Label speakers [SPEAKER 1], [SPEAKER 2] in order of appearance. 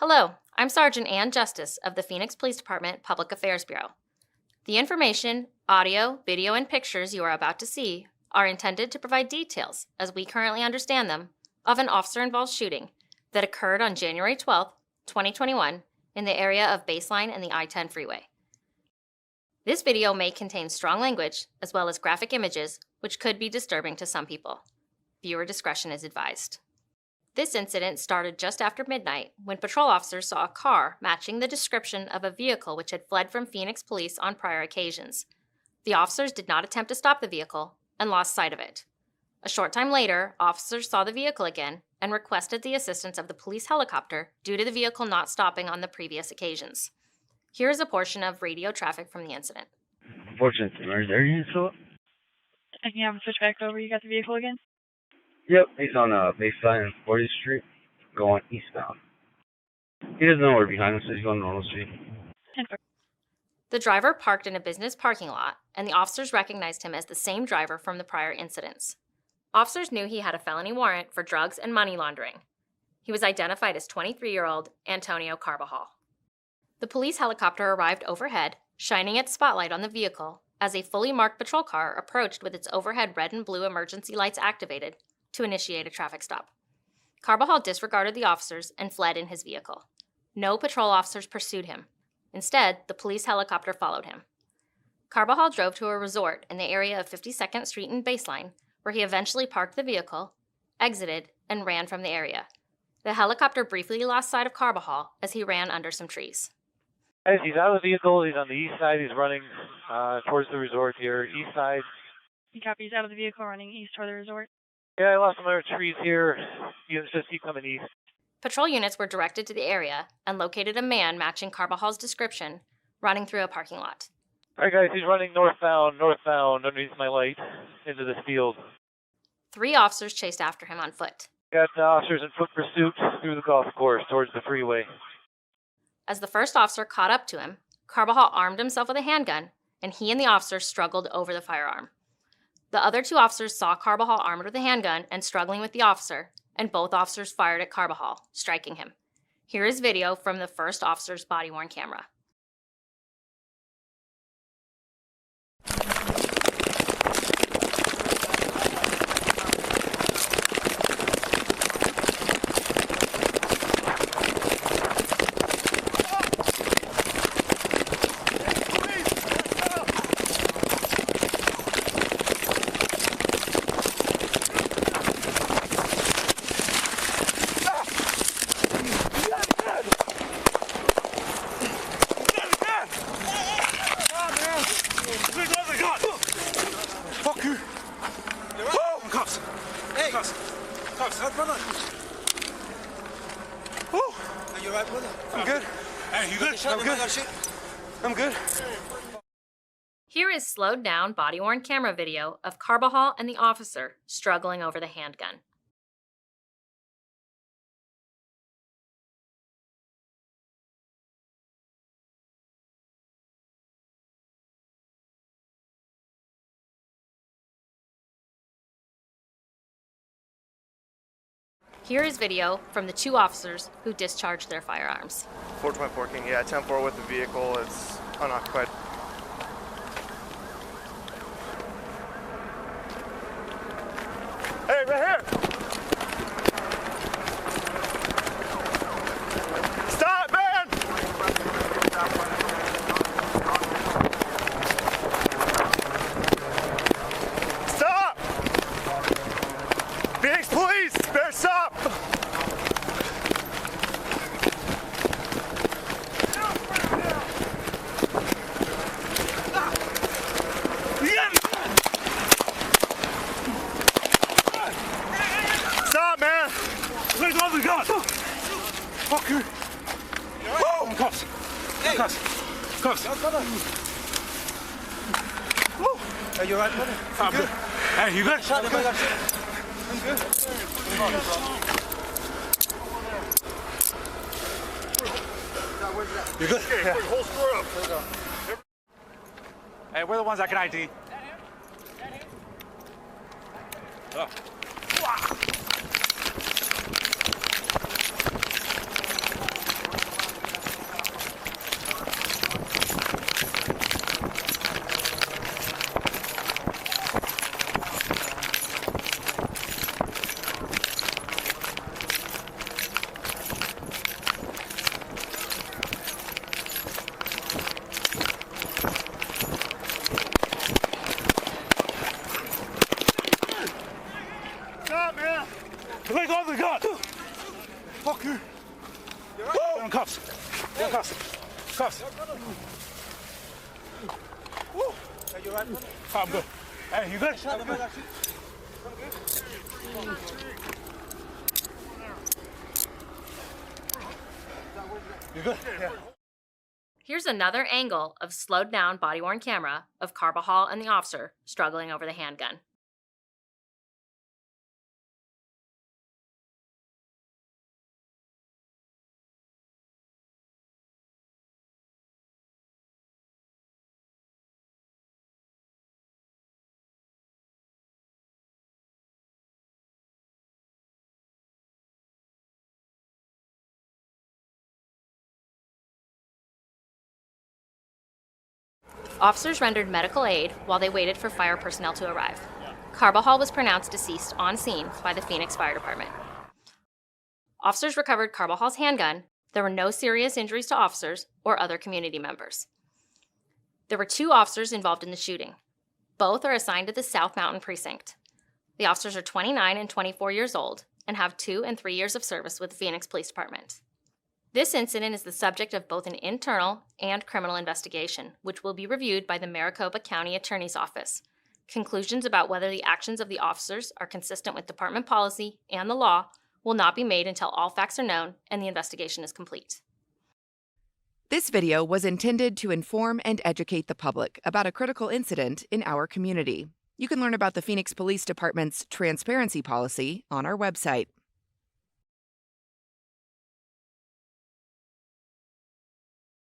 [SPEAKER 1] Hello, I'm Sergeant Ann Justice of the Phoenix Police Department Public Affairs Bureau. The information, audio, video, and pictures you are about to see are intended to provide details, as we currently understand them, of an officer-involved shooting that occurred on January 12, 2021, in the area of Baseline and the I-10 freeway. This video may contain strong language as well as graphic images, which could be disturbing to some people. Viewer discretion is advised. This incident started just after midnight when patrol officers saw a car matching the description of a vehicle which had fled from Phoenix police on prior occasions. The officers did not attempt to stop the vehicle and lost sight of it. A short time later, officers saw the vehicle again and requested the assistance of the police helicopter due to the vehicle not stopping on the previous occasions. Here is a portion of radio traffic from the incident.
[SPEAKER 2] Unfortunately, is there you so?
[SPEAKER 3] And you have him switch back over. You got the vehicle again?
[SPEAKER 2] Yep, he's on Baseline and 40th Street, going eastbound. He doesn't know we're behind him, so he's going normal speed.
[SPEAKER 1] The driver parked in a business parking lot, and the officers recognized him as the same driver from the prior incidents. Officers knew he had a felony warrant for drugs and money laundering. He was identified as 23-year-old Antonio Carbajal. The police helicopter arrived overhead, shining its spotlight on the vehicle as a fully marked patrol car approached with its overhead red and blue emergency lights activated to initiate a traffic stop. Carbajal disregarded the officers and fled in his vehicle. No patrol officers pursued him. Instead, the police helicopter followed him. Carbajal drove to a resort in the area of 52nd Street and Baseline, where he eventually parked the vehicle, exited, and ran from the area. The helicopter briefly lost sight of Carbajal as he ran under some trees.
[SPEAKER 4] Guys, he's out of the vehicle. He's on the east side. He's running towards the resort here. East side.
[SPEAKER 3] You copy. He's out of the vehicle running east toward the resort.
[SPEAKER 4] Yeah, I lost some other trees here. You just keep coming east.
[SPEAKER 1] Patrol units were directed to the area and located a man matching Carbajal's description running through a parking lot.
[SPEAKER 4] All right, guys, he's running northbound, underneath my light, into this field.
[SPEAKER 1] 3 officers chased after him on foot.
[SPEAKER 4] Got the officers in foot pursuit through the golf course towards the freeway.
[SPEAKER 1] As the first officer caught up to him, Carbajal armed himself with a handgun, and he and the officer struggled over the firearm. The other 2 officers saw Carbajal armed with a handgun and struggling with the officer, and both officers fired at Carbajal, striking him. Here is video from the first officer's body-worn camera.
[SPEAKER 5] Fuck you! Oh, cuffs! Hey! Cuffs! Hey, brother! Oh! Are you alright, brother? I'm good. Hey, you good? I'm good. I'm good.
[SPEAKER 1] Here is slowed down body-worn camera video of Carbajal and the officer struggling over the handgun. Here is video from the 2 officers who discharged their firearms.
[SPEAKER 6] 424 King, yeah, 10-4 with the vehicle. It's unoccupied. Hey, right here! Stop, man! Stop! Phoenix police! Better stop! Stop, man!
[SPEAKER 5] Let go of the gun! Fuck you! Oh! Cuffs! Hey! Cuffs! Cuffs!
[SPEAKER 6] Are you alright, brother?
[SPEAKER 5] I'm good. Hey, you good?
[SPEAKER 6] I'm good.
[SPEAKER 5] You good? Yeah.
[SPEAKER 6] Hold square up.
[SPEAKER 5] Hey, we're the ones that can ID. Let go of the gun! Fucker! Get on cuffs. Get on cuffs. Cuffs. Are you right? I'm good. Hey, you good? You good? Yeah.
[SPEAKER 1] Here's another angle of slowed down body-worn camera of Carbajal and the officer struggling over the handgun. Officers rendered medical aid while they waited for fire personnel to arrive. Carbajal was pronounced deceased on scene by the Phoenix Fire Department. Officers recovered Carbajal's handgun. There were no serious injuries to officers or other community members. There were 2 officers involved in the shooting. Both are assigned to the South Mountain Precinct. The officers are 29 and 24 years old and have 2 and 3 years of service with the Phoenix Police Department. This incident is the subject of both an internal and criminal investigation, which will be reviewed by the Maricopa County Attorney's Office. Conclusions about whether the actions of the officers are consistent with department policy and the law will not be made until all facts are known and the investigation is complete.
[SPEAKER 7] This video was intended to inform and educate the public about a critical incident in our community. You can learn about the Phoenix Police Department's transparency policy on our website.